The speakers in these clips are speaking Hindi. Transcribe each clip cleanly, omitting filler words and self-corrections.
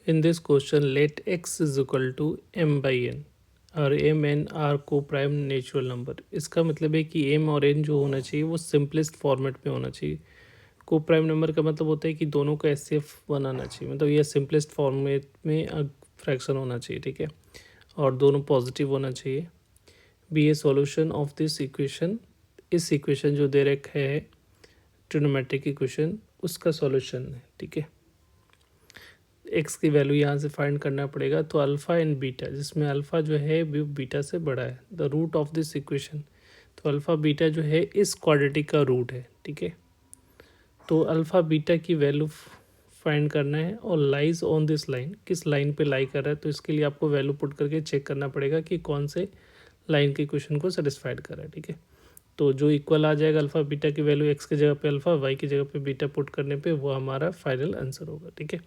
In this question, let x is equal to m by n और m n आर को प्राइम नेचुरल नंबर। इसका मतलब है कि m और n जो होना चाहिए वो सिंपलेस्ट फॉर्मेट में होना चाहिए। को प्राइम नंबर का मतलब होता है कि दोनों का एचसीएफ बनाना चाहिए, मतलब ये सिंपलेस्ट फॉर्मेट में फ्रैक्शन होना चाहिए, ठीक है, और दोनों पॉजिटिव होना चाहिए। Be a solution of this equation, इस इक्वेशन जो दे रखा है ट्रिग्नोमेट्रिक इक्वेशन उसका सॉल्यूशन है, ठीक है। एक्स की वैल्यू यहाँ से फाइंड करना पड़ेगा, तो अल्फ़ा एंड बीटा, जिसमें अल्फ़ा जो है वो बीटा से बड़ा है, the root of this equation, तो अल्फ़ा बीटा जो है इस क्वाड्रेटिक का रूट है, ठीक है। तो अल्फ़ा बीटा की वैल्यू फाइंड करना है और लाइज ऑन दिस लाइन, किस लाइन पे लाई कर रहा है, तो इसके लिए आपको वैल्यू पुट करके चेक करना पड़ेगा कि कौन से लाइन के इक्वेशन को सेटिस्फाइड कर रहा है, ठीक है। तो जो इक्वल आ जाएगा अल्फ़ा बीटा की वैल्यू एक्स की जगह पे अल्फ़ा, वाई की जगह पे बीटा पुट करने पे वो हमारा फाइनल आंसर होगा, ठीक है।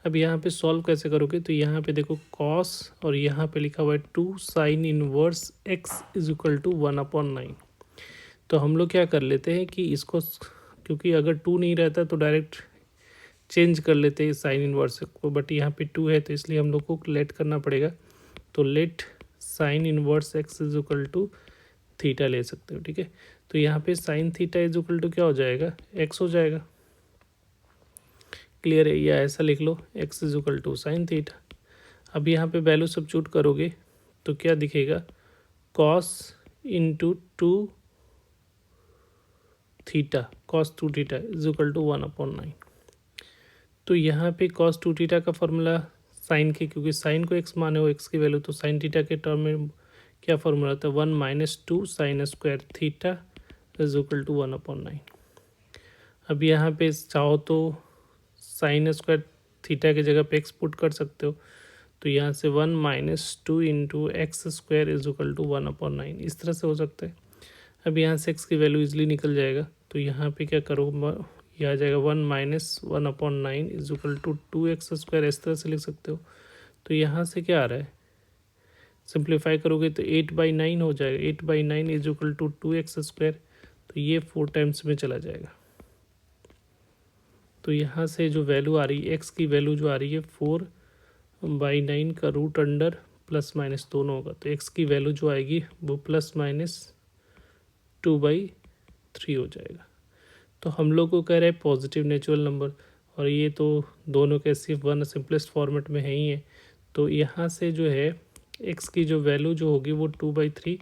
अब यहाँ पे सॉल्व कैसे करोगे, तो यहाँ पे देखो कॉस और यहाँ पे लिखा हुआ है 2 sine inverse x is equal to 1/9। तो हम लोग क्या कर लेते हैं कि इसको, क्योंकि अगर 2 नहीं रहता तो डायरेक्ट चेंज कर लेते हैं साइन इनवर्स को, बट यहाँ पे 2 है तो इसलिए हम लोग को लेट करना पड़ेगा। तो let sine inverse x is equal to theta ले सकते हो, ठीक है। तो यहाँ पे sine theta is equal to क्या हो जाएगा, एक्स हो जाएगा। क्लियर है, या ऐसा लिख लो X is equal to sine theta. अब यहाँ पे वैल्यू सब्स्टिट्यूट करोगे तो क्या दिखेगा, cos into 2 theta, cos 2 theta is equal to 1/9। तो यहाँ पे कॉस 2 थीटा का फॉर्मूला साइन के, क्योंकि साइन को एक्स माने हो एक्स की वैल्यू, तो साइन थीटा के टर्म में क्या फॉर्मूला था, 1 - 2 sine square theta is equal to 1/9। अब यहाँ पे चाहो तो साइन स्क्वायर थीटा की जगह पे एक्स पुट कर सकते हो, तो यहाँ से 1 - 2 into x square is equal to 1/9, इस तरह से हो सकता है। अब यहाँ से एक्स की वैल्यू इजली निकल जाएगा, तो यहाँ पे क्या करो, ये आ जाएगा 1 - 1/9 is equal to 2x square, इस तरह से लिख सकते हो। तो यहाँ से क्या आ रहा है, सिंप्लीफाई करोगे तो 8/9 हो जाएगा, 8/9 is equal to 2x square, तो ये 4 टाइम्स में चला जाएगा। तो यहाँ से जो वैल्यू आ रही है, एक्स की वैल्यू जो आ रही है 4/9 का रूट अंडर प्लस माइनस दोनों होगा, तो एक्स की वैल्यू जो आएगी वो +-2/3 हो जाएगा। तो हम लोग को कह रहे हैं पॉजिटिव नेचुरल नंबर, और ये तो दोनों के सिर्फ वन सिंपलेस्ट फॉर्मेट में है ही है। तो यहाँ से जो है एक्स की जो वैल्यू जो होगी वो 2/3,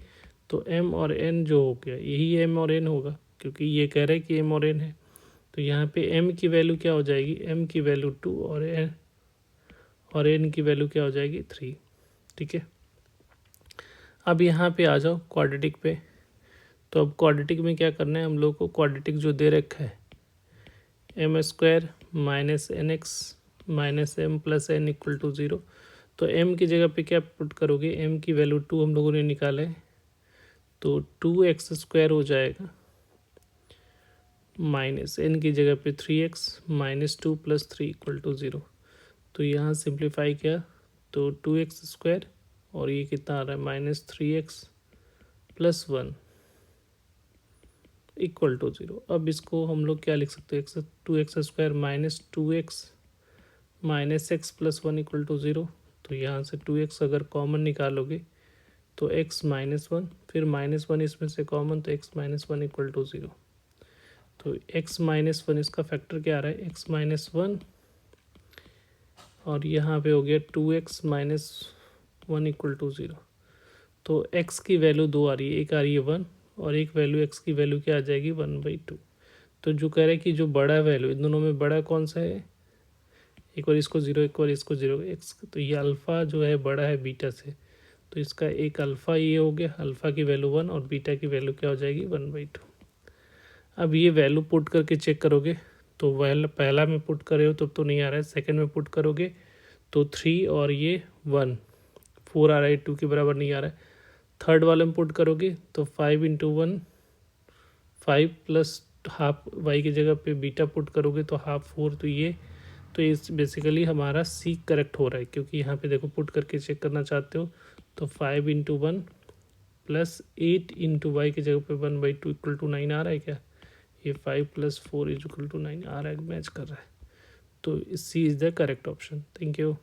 तो एम और एन जो हो गया यही एम और एन होगा, क्योंकि ये कह रहे हैं कि एम और एन है। तो यहाँ पे एम की वैल्यू क्या हो जाएगी, एम की वैल्यू 2 और एन की वैल्यू क्या हो जाएगी 3, ठीक है। अब यहाँ पे आ जाओ क्वाड्रेटिक पे। तो अब क्वाड्रेटिक में क्या करना है हम लोग को, क्वाड्रेटिक जो दे रखा है m² - nx - m + n = 0, तो m की जगह पे क्या पुट करोगे, m की वैल्यू 2 हम लोगों ने निकाला है, तो 2x² हो जाएगा, माइनस n की जगह पे 3x - 2 + 3 = 0। तो यहाँ सिंप्लीफाई किया तो 2x² और ये कितना आ रहा है -3x + 1 = 0। अब इसको हम लोग क्या लिख सकते हैं, 2x² - 2x - x + 1 = 0। तो यहाँ से 2x अगर कॉमन निकालोगे तो x - 1, फिर -1 इसमें से कॉमन, तो x - 1 = 0। तो x - 1 इसका फैक्टर क्या आ रहा है, x - 1, और यहाँ पे हो गया 2x - 1 = 0। तो x की वैल्यू 2 आ रही है, एक आ रही है 1, और एक वैल्यू x की वैल्यू क्या आ जाएगी 1/2। तो जो कह रहे हैं कि जो बड़ा वैल्यू इन दोनों में बड़ा कौन सा है, एक बार इसको 0 एक बार इसको 0, एक्स, तो ये अल्फ़ा जो है बड़ा है बीटा से, तो इसका एक अल्फ़ा ये हो गया, अल्फ़ा की वैल्यू 1 और बीटा की वैल्यू क्या हो जाएगी 1/2। अब ये वैल्यू पुट करके चेक करोगे तो पहला में पुट करे हो तब तो नहीं आ रहा है, सेकंड में पुट करोगे तो 3 और ये 1 4 आ रहा है, 2 के बराबर नहीं आ रहा है। थर्ड वाले में पुट करोगे तो 5 × 1 5 प्लस हाफ, वाई की जगह पे बीटा पुट करोगे तो हाफ 4, तो इस बेसिकली हमारा सी करेक्ट हो रहा है, क्योंकि यहाँ पे देखो पुट करके चेक करना चाहते हो तो 5 × 1 + 8 × वाई की जगह पे 1/2 = 9 आ रहा है क्या, ये 5 + 4 = 9 आ रहा है, मैच कर रहा है। तो C is the correct option. Thank you.